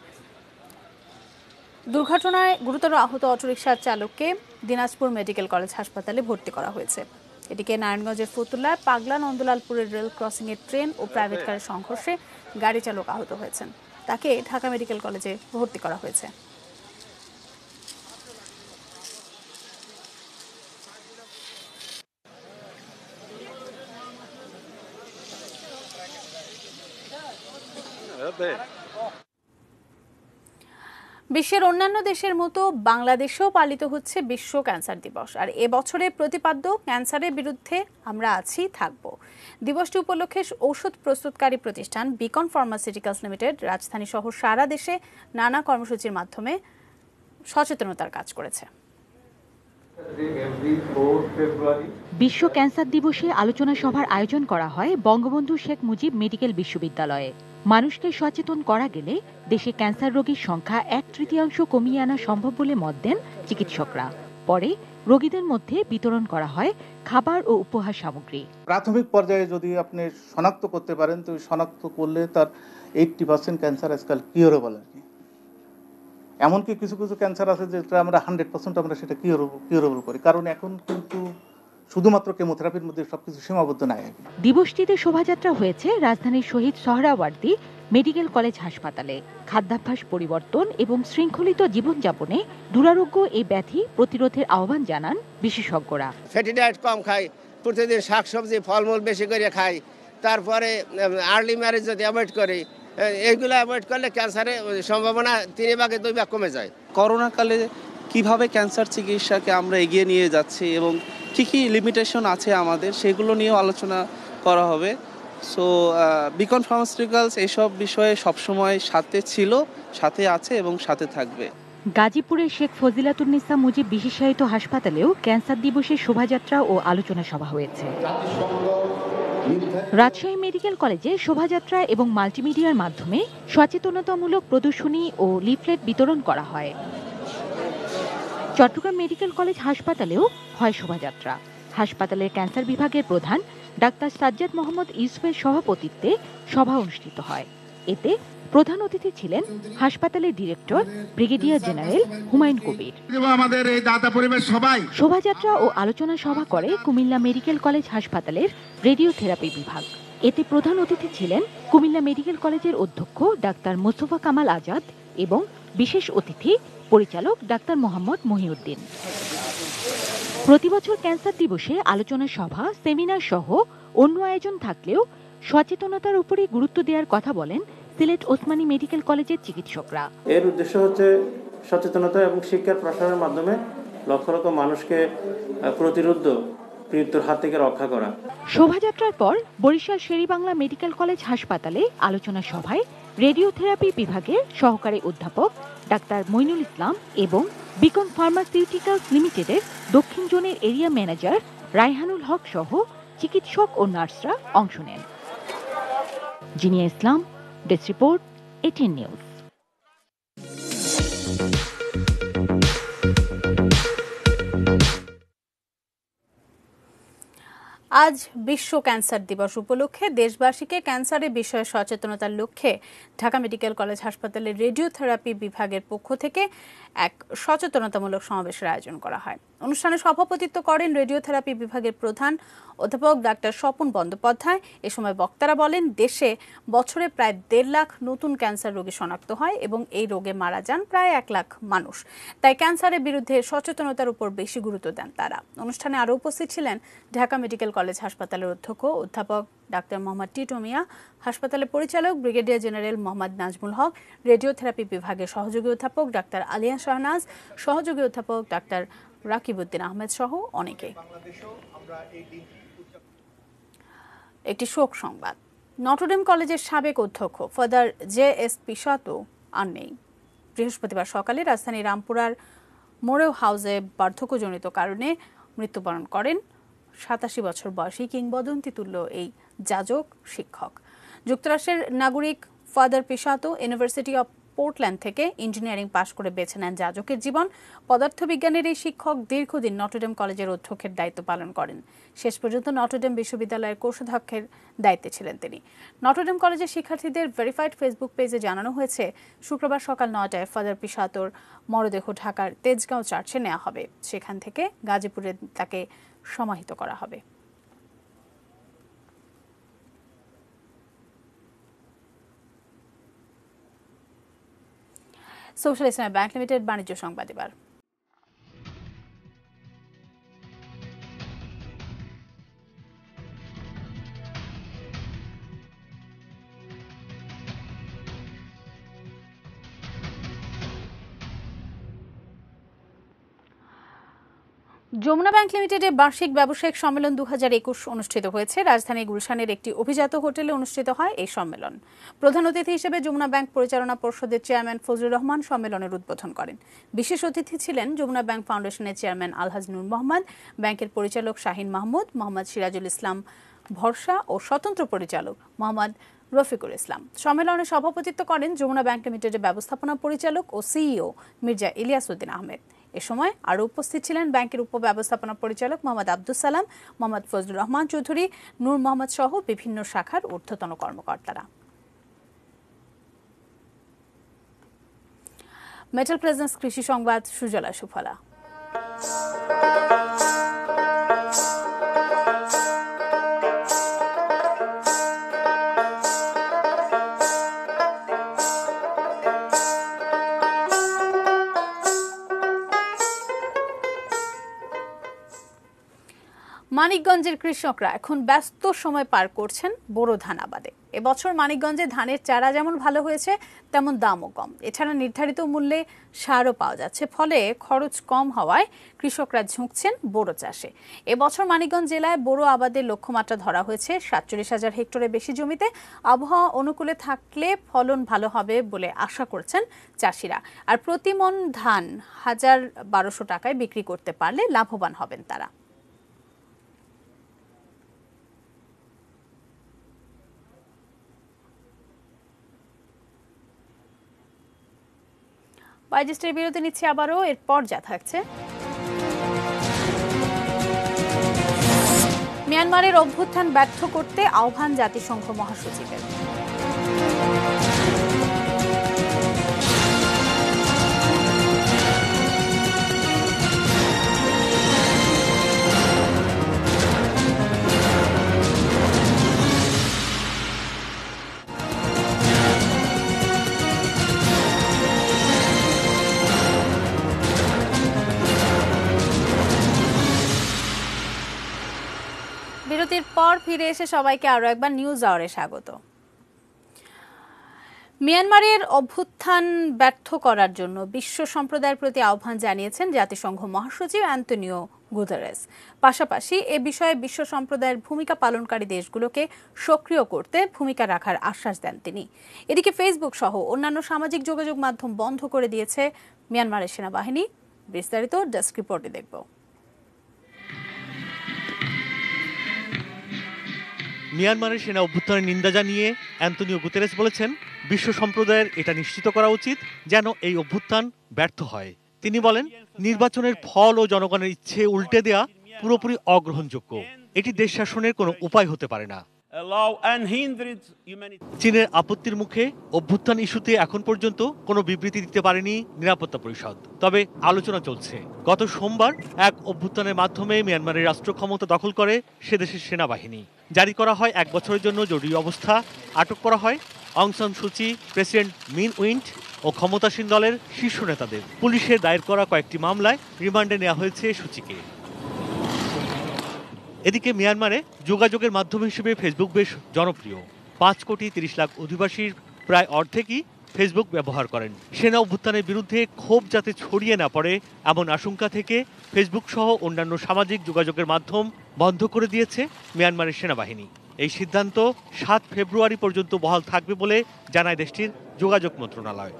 দুর্ঘটনায় গুরুতর আহত অটোরিকশার চালককে দিনাজপুর মেডিকেল কলেজ হাসপাতালে ভর্তি করা হয়েছে। এদিকে নারায়ণগঞ্জের ফতুল্লায় পাগলা নন্দলালপুরের রেল ক্রসিংয়ের ট্রেন ও প্রাইভেট কারের সংঘর্ষে গাড়ি চালক আহত হয়েছেন। তাকে ঢাকা মেডিকেল কলেজে ভর্তি করা হয়েছে। বিশ্বের অন্যান্য দেশের মতো বাংলাদেশেও পালিত হচ্ছে বিশ্ব ক্যান্সার দিবস। আর এবছরের প্রতিপাদ্য ক্যান্সারের বিরুদ্ধে আমরা আছি, থাকব। দিবসটি উপলক্ষে ঔষধ প্রস্তুতকারী প্রতিষ্ঠান বিকন ফার্মাসিউটিক্যালস লিমিটেড রাজধানী সহ সারা দেশে নানা কর্মসূচির মাধ্যমে সচেতনতার কাজ করেছে। বিশ্ব ক্যান্সার দিবসে আলোচনা সভার আয়োজন করা হয় বঙ্গবন্ধু শেখ মুজিব মেডিকেল বিশ্ববিদ্যালয়ে। মানুষকে সচেতন করা গেলে দেশে ক্যান্সার রোগীর সংখ্যা 1/3 কমিয়ে আনা সম্ভব বলে মত দেন চিকিৎসকরা। পরে রোগীদের মধ্যে বিতরণ করা হয় খাবার ও উপহার সামগ্রী। প্রাথমিক পর্যায়ে যদি আপনি শনাক্ত করতে পারেন, তো শনাক্ত করলে তার 80% ক্যান্সার আজকাল কিওরেবল আর কি। এমনকি কিছু কিছু ক্যান্সার আছে যেটা আমরা 100% আমরা সেটা কিওরেবল করি, কারণ এখন কিন্তু শুধুমাত্র কেমোথেরাপির মধ্যে সবকিছু সীমাবদ্ধ নাই। দিবসটিতে শোভাযাত্রা হয়েছে রাজধানীর শহীদ সোহরাওয়ার্দী মেডিকেল কলেজ হাসপাতালে। খাদ্যাভ্যাস পরিবর্তন এবং শৃঙ্খলিত জীবনযাপনে দুরারোগ্য এই ব্যাধি প্রতিরোধের আহ্বান জানান বিশেষজ্ঞরা। ফ্যাটি ডায়েট কম খাই, প্রতিদিন শাকসবজি ফলমূল বেশি করে খাই, তারপরে আর্লি ম্যারেজ যদি অ্যাভয়েড করি, এইগুলো অ্যাভয়েড করলে ক্যান্সারের সম্ভাবনা 3 ভাগে 2 ভাগ কমে যায়। করোনাকালে কিভাবে ক্যান্সার চিকিৎসাকে আমরা এগিয়ে নিয়ে যাচ্ছি এবং কি কি লিমিটেশন আছে আমাদের, সেগুলো নিয়েও আলোচনা করা হবে। সো বিকন ফার্মাসিউটিক্যালস এইসব বিষয়ে সবসময় সাথে ছিল, সাথে আছে এবং সাথে থাকবে। গাজীপুরের শেখ ফজিলাতুন্নেসা মুজিব বিশেষায়িত হাসপাতালেও ক্যান্সার দিবসের শোভাযাত্রা ও আলোচনা সভা হয়েছে। রাজশাহী মেডিকেল কলেজে শোভাযাত্রা এবং মাল্টিমিডিয়ার মাধ্যমে সচেতনতামূলক প্রদর্শনী ও লিফলেট বিতরণ করা হয়। চট্টগ্রাম মেডিকেল কলেজ হাসপাতালেও হয় শোভাযাত্রা। হাসপাতালের ক্যান্সার বিভাগের প্রধান ডাক্তার সাজ্জাদ মোহাম্মদ ইউসুফের সভাপতিত্বে সভা অনুষ্ঠিত হয়। এতে প্রধান অতিথি ছিলেন হাসপাতালের director brigadier general Humayun Kabir. আমাদের এই দাতা পরিবেশ সবাই শোভাযাত্রা ও আলোচনা সভা করে কুমিল্লা মেডিকেল কলেজ হাসপাতালের রেডিওথেরাপি বিভাগ। এতে প্রধান অতিথি ছিলেন কুমিল্লা মেডিকেল কলেজের অধ্যক্ষ ডাক্তার মোস্তফা কামাল আজাদ এবং বিশেষ অতিথি পরিচালক ডাক্তার মোহাম্মদ মহিউদ্দিন। প্রতিবছর ক্যান্সার দিবসে আলোচনা সভা, সেমিনার সহ অন্য আয়োজন থাকলেও সচেতনতার উপরে গুরুত্ব দেওয়ার কথা বলেন সিলেট ওসমানী মেডিকেল কলেজের চিকিৎসকরা। এর উদ্দেশ্য হচ্ছে সচেতনতা এবং শিক্ষার প্রসারের মাধ্যমে লক্ষ লক্ষ মানুষকে প্রতিরোধ মৃত্যুর হাত থেকে রক্ষা করা। শোভাযাত্রার পর বরিশাল শেরেবাংলা মেডিকেল কলেজ হাসপাতালে আলোচনা সভায় রেডিওথেরাপি বিভাগের সহকারী অধ্যাপক ডাক্তার মইনুল ইসলাম এবং বিকন ফার্মাসিউটিক্যালস লিমিটেডের দক্ষিণ জোনের এরিয়া ম্যানেজার রায়হানুল হক সহ চিকিৎসক ও নার্সরা অংশ নেন। জিনিয়া ইসলাম, ডেস্ক রিপোর্ট, এটিএন নিউজ। আজ বিশ্ব ক্যান্সার দিবস উপলক্ষে দেশবাসীকে ক্যান্সারের বিষয়ে সচেতনতার লক্ষ্যে ঢাকা মেডিকেল কলেজ হাসপাতালের রেডিওথেরাপি বিভাগের পক্ষ থেকে এক সচেতনতামূলক সমাবেশের আয়োজন করা হয়। অনুষ্ঠানে সভাপতিত্ব করেন রেডিওথেরাপি বিভাগের প্রধান অধ্যাপক ডাক্তার স্বপন বন্দ্যোপাধ্যায়। এ সময় বক্তারা বলেন, দেশে বছরে প্রায় 1.5 লাখ নতুন ক্যান্সার রোগী শনাক্ত হয় এবং এই রোগে মারা যান প্রায় 1 লাখ মানুষ। তাই ক্যান্সারের বিরুদ্ধে সচেতনতার উপর বেশি গুরুত্ব দেন তারা। অনুষ্ঠানে আরও উপস্থিত ছিলেন ঢাকা মেডিকেল কলেজ হাসপাতালের অধ্যক্ষ অধ্যাপক ডাক্তার মোহাম্মদ টিটু মিয়া, হাসপাতালের পরিচালক ব্রিগেডিয়ার জেনারেল মোহাম্মদ নাজমুল হক, রেডিওথেরাপি বিভাগের সহযোগী অধ্যাপক ডাক্তার আলিয়া শাহনাজ, সহযোগী অধ্যাপক ডাক্তার রাকিবউদ্দিন আহমেদ সহ অনেকে। একটি শোক সংবাদ। নটরডেম কলেজের সাবেক অধ্যক্ষ ফাদার জে.এস. পিসাতো আর নেই। বৃহস্পতিবার সকালে রাজধানী রামপুরার মোরেও হাউসে বার্ধক্যজনিত কারণে মৃত্যুবরণ করেন 87 বছর বয়সী কিংবদন্তি তুল্য এই যাজক শিক্ষক। যুক্তরাষ্ট্রের নাগরিক ফাদার পিসাতো ইউনিভার্সিটি অব পোর্টল্যান্ড থেকে ইঞ্জিনিয়ারিং পাশ করে বেছে নেন যাজকের জীবন। পদার্থবিজ্ঞানের এই শিক্ষক দীর্ঘদিন নটরডেম কলেজের অধ্যক্ষের দায়িত্ব পালন করেন। শেষ পর্যন্ত নটরডেম বিশ্ববিদ্যালয়ের কোষাধ্যক্ষের দায়িত্বে ছিলেন তিনি। নটরডেম কলেজের শিক্ষার্থীদের ভেরিফাইড ফেসবুক পেজে জানানো হয়েছে, শুক্রবার সকাল 9টায় ফাদার পিসাতোর মরদেহ ঢাকার তেজগাঁও চার্চে নেওয়া হবে। সেখান থেকে গাজীপুরে তাকে সমাহিত করা হবে। সোশ্যাল ইসলামী ব্যাংক লিমিটেড বাণিজ্য সংবাদ। এবার যমুনা ব্যাংক লিমিটেডের বার্ষিক ব্যবসায়িক সম্মেলন 2021 অনুষ্ঠিত হয়েছে। রাজধানী গুলশানের একটি অভিজাত হোটেলে অনুষ্ঠিত হয় এই সম্মেলন। প্রধান অতিথি হিসেবে যমুনা ব্যাংক পরিচালনা পর্ষদের চেয়ারম্যান ফজলুর রহমান সম্মেলনের উদ্বোধন করেন। বিশেষ অতিথি ছিলেন যমুনা ব্যাংক ফাউন্ডেশনের চেয়ারম্যান আলহাজ নূর মোহাম্মদ, ব্যাংকের পরিচালক শাহিন মাহমুদ, মোহাম্মদ সিরাজুল ইসলাম ভরসা ও স্বতন্ত্র পরিচালক মোহাম্মদ রফিকুল ইসলাম। সম্মেলনে সভাপতিত্ব করেন যমুনা ব্যাংক লিমিটেডের ব্যবস্থাপনা পরিচালক ও সিইও মির্জা ইলিয়াস উদ্দিন আহমেদ। এ সময় আরও উপস্থিত ছিলেন ব্যাংকের উপব্যবস্থাপনা পরিচালক মোহাম্মদ আব্দুস সালাম, মোহাম্মদ ফজলুর রহমান চৌধুরী, নূর মোহাম্মদ সহ বিভিন্ন শাখার ঊর্ধ্বতন কর্মকর্তারা। মেটাল প্রেজেন্স কৃষি সংবাদ, সুজলা সুফলা। মানিকগঞ্জের কৃষকরা এখন ব্যস্ত সময় পার করছেন বোরো ধান আবাদে। এবছর মানিকগঞ্জে ধানের চারা যেমন ভালো হয়েছে, তেমন দামও কম। এছাড়া নির্ধারিত মূল্যে সারও পাওয়া যাচ্ছে, ফলে খরচ কম হওয়ায় কৃষকরা ঝুঁকছেন বোরো চাষে। এবছর মানিকগঞ্জ জেলায় বোরো আবাদের লক্ষ্যমাত্রা ধরা হয়েছে 47,000 হেক্টরের বেশি জমিতে। আবহাওয়া অনুকূলে থাকলে ফলন ভালো হবে বলে আশা করছেন চাষিরা। আর প্রতি মন ধান 1,1200 টাকায় বিক্রি করতে পারলে লাভবান হবেন তারা। বাইজিস্টের বিরতি নিচ্ছে আবারও, এরপর যা থাকছে। মিয়ানমারের অভ্যুত্থান ব্যর্থ করতে আহ্বান জাতিসংঘ মহাসচিবের। বিরতির পর ফিরে এসে সবাইকে আরো একবার নিউজ আওয়ারে স্বাগত। মিয়ানমারের অভ্যুত্থান ব্যর্থ করার জন্য বিশ্ব সম্প্রদায়ের প্রতি আহ্বান জানিয়েছেন জাতিসংঘ মহাসচিব অ্যান্তোনিও গুতেরেস। পাশাপাশি এ বিষয়ে বিশ্ব সম্প্রদায়ের ভূমিকা পালনকারী দেশগুলোকে সক্রিয় করতে ভূমিকা রাখার আশ্বাস দেন তিনি। এদিকে ফেসবুক সহ অন্যান্য সামাজিক যোগাযোগ মাধ্যম বন্ধ করে দিয়েছে মিয়ানমারের সেনাবাহিনী। বিস্তারিত ডেস্ক রিপোর্টে দেখব। মিয়ানমারের সেনা অভ্যুত্থানের নিন্দা জানিয়ে অ্যান্তোনিও গুতেরেস বলেছেন, বিশ্ব সম্প্রদায়ের এটা নিশ্চিত করা উচিত যেন এই অভ্যুত্থান ব্যর্থ হয়। তিনি বলেন, নির্বাচনের ফল ও জনগণের ইচ্ছে উল্টে দেয়া পুরোপুরি অগ্রহণযোগ্য। এটি দেশ শাসনের কোনো উপায় হতে পারে না। চীনের আপত্তির মুখে অভ্যুত্থান ইস্যুতে এখন পর্যন্ত কোনো বিবৃতি দিতে পারেনি নিরাপত্তা পরিষদ, তবে আলোচনা চলছে। গত সোমবার এক অভ্যুত্থানের মাধ্যমে মিয়ানমারের রাষ্ট্র ক্ষমতা দখল করে সে দেশের সেনাবাহিনী। জারি করা হয় 1 বছরের জন্য জরুরি অবস্থা, আটক করা হয় অং সান সুচি, প্রেসিডেন্ট মিন উইন্ট ও ক্ষমতাসীন দলের শীর্ষ নেতাদের। পুলিশের দায়ের করা কয়েকটি মামলায় রিমান্ডে নেওয়া হয়েছে সুচিকে। এদিকে মিয়ানমারে যোগাযোগের মাধ্যম হিসেবে ফেসবুক বেশ জনপ্রিয়। 5 কোটি 30 লাখ অধিবাসীর প্রায় অর্ধেকই ফেসবুক ব্যবহার করেন। সেনা অভ্যুত্থানের বিরুদ্ধে ক্ষোভ যাতে ছড়িয়ে না পড়ে এমন আশঙ্কা থেকে ফেসবুক সহ অন্যান্য সামাজিক যোগাযোগের মাধ্যম বন্ধ করে দিয়েছে মিয়ানমারের সেনাবাহিনী। এই সিদ্ধান্ত 7 ফেব্রুয়ারি পর্যন্ত বহাল থাকবে বলে জানায় দেশটির যোগাযোগ মন্ত্রণালয়।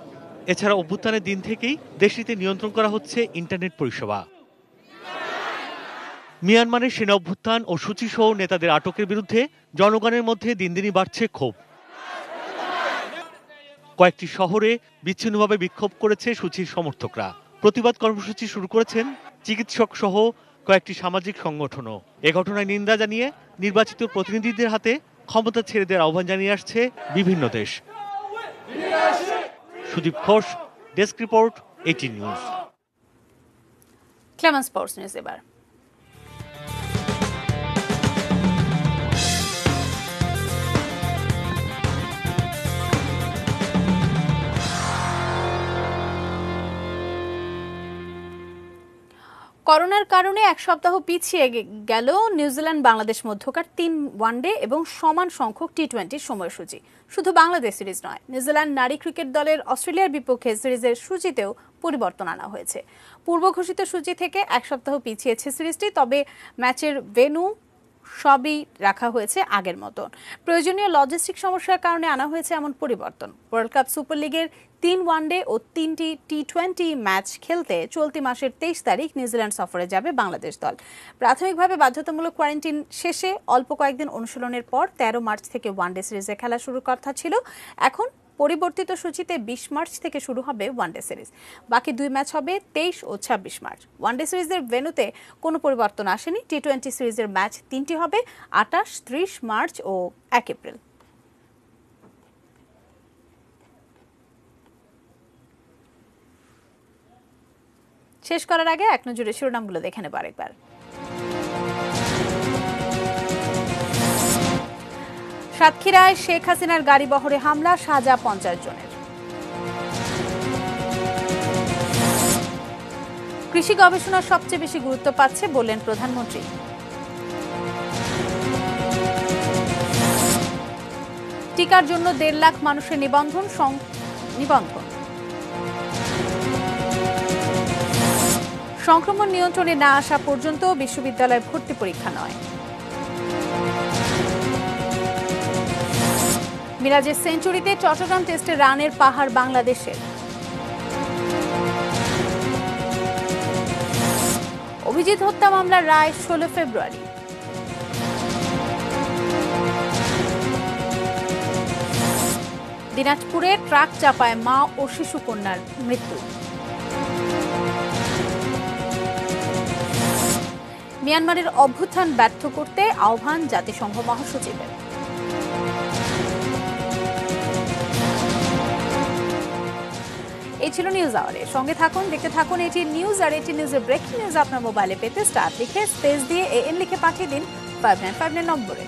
এছাড়া অভ্যুত্থানের দিন থেকেই দেশটিতে নিয়ন্ত্রণ করা হচ্ছে ইন্টারনেট পরিষেবা। মিয়ানমারের সেনা অভ্যুত্থান ও সূচি সহ নেতাদের আটকের বিরুদ্ধে জনগণের মধ্যে দিন দিনই বাড়ছে ক্ষোভ। কয়েকটি শহরে বিচ্ছিন্নভাবে বিক্ষোভ করেছে সূচির সমর্থকরা। প্রতিবাদ কর্মসূচি শুরু করেছেন চিকিৎসক সহ কয়েকটি সামাজিক সংগঠনও। এ ঘটনায় নিন্দা জানিয়ে নির্বাচিত প্রতিনিধিদের হাতে ক্ষমতা ছেড়ে দেওয়ার আহ্বান জানিয়ে আসছে বিভিন্ন দেশ। Sudip Ghosh, desk report, ATN news. Clemens sports news এবার। করোনার কারণে 1 সপ্তাহ পিছিয়ে গেল নিউজিল্যান্ড বাংলাদেশ মধ্যকার 3 ওয়ানডে এবং সমান সংখ্যক টি20 সময়সূচি। শুধু বাংলাদেশ সিরিজ নয়, নিউজিল্যান্ড নারী ক্রিকেট দলের অস্ট্রেলিয়ার বিপক্ষে সিরিজের সূচিতেও পরিবর্তন আনা হয়েছে। পূর্ব ঘোষিত সূচি থেকে 1 সপ্তাহ পিছিয়েছে সিরিজটি, তবে ম্যাচের ভেন্যু সবই রাখা হয়েছে আগের মতন। প্রয়োজনীয় লজিস্টিক সমস্যার কারণে আনা হয়েছে এমন পরিবর্তন। ওয়ার্ল্ড কাপ সুপার লিগের 3 ওয়ানডে ও 3টি টি20 ম্যাচ খেলতে চলতি মাসের 23 তারিখ নিউজিল্যান্ড সফরে যাবে বাংলাদেশ দল। প্রাথমিকভাবে বাধ্যতামূলক কোয়ারেন্টাইন শেষে অল্প কয়েকদিন অনুশীলনের পর 13 মার্চ থেকে ওয়ানডে সিরিজে খেলা শুরুর কথা ছিল। এখন পরিবর্তিত সূচিতে 20 মার্চ থেকে শুরু হবে ওয়ানডে সিরিজ। বাকি 2 ম্যাচ হবে 23 ও 26 মার্চ। ওয়ানডে সিরিজের ভেন্যুতে কোনো পরিবর্তন আসেনি। টি20 সিরিজের ম্যাচ 3টি হবে 28, 30 মার্চ ও 1 এপ্রিল। শেষ করার আগে এক নজরে শিরোনামগুলো দেখে নেব আরেকবার। সাতক্ষীরায় শেখ হাসিনার গাড়ি বহরে হামলা, সাজা 50 জনের। কৃষি গবেষণা সবচেয়ে বেশি গুরুত্ব পাচ্ছে বললেন প্রধানমন্ত্রী। টিকার জন্য 1.5 লাখ মানুষের নিবন্ধন। সংক্রমণ নিয়ন্ত্রণে না আসা পর্যন্ত বিশ্ববিদ্যালয় ভর্তি পরীক্ষা নয়। মিরাজের সেঞ্চুরিতে চট্টগ্রাম টেস্টে রানের পাহাড় বাংলাদেশের। অভিজিৎ হত্যা মামলার রায় 16 ফেব্রুয়ারি। দিনাজপুরে ট্রাক চাপায় মা ও শিশু কন্যার মৃত্যু। মিয়ানমারের অভ্যুত্থান ব্যর্থ করতে আহ্বান জাতিসংঘ মহাসচিবের। এই ছিল নিউজ আওয়ারে। সঙ্গে থাকুন, দেখতে থাকুন ATN নিউজ। আর ATN নিউজের ব্রেকিং নিউজ আপনার মোবাইলে পেতে স্টার লিখে স্পেস দিয়ে AN লিখে পাঠিয়ে দিন 5959 নম্বরে।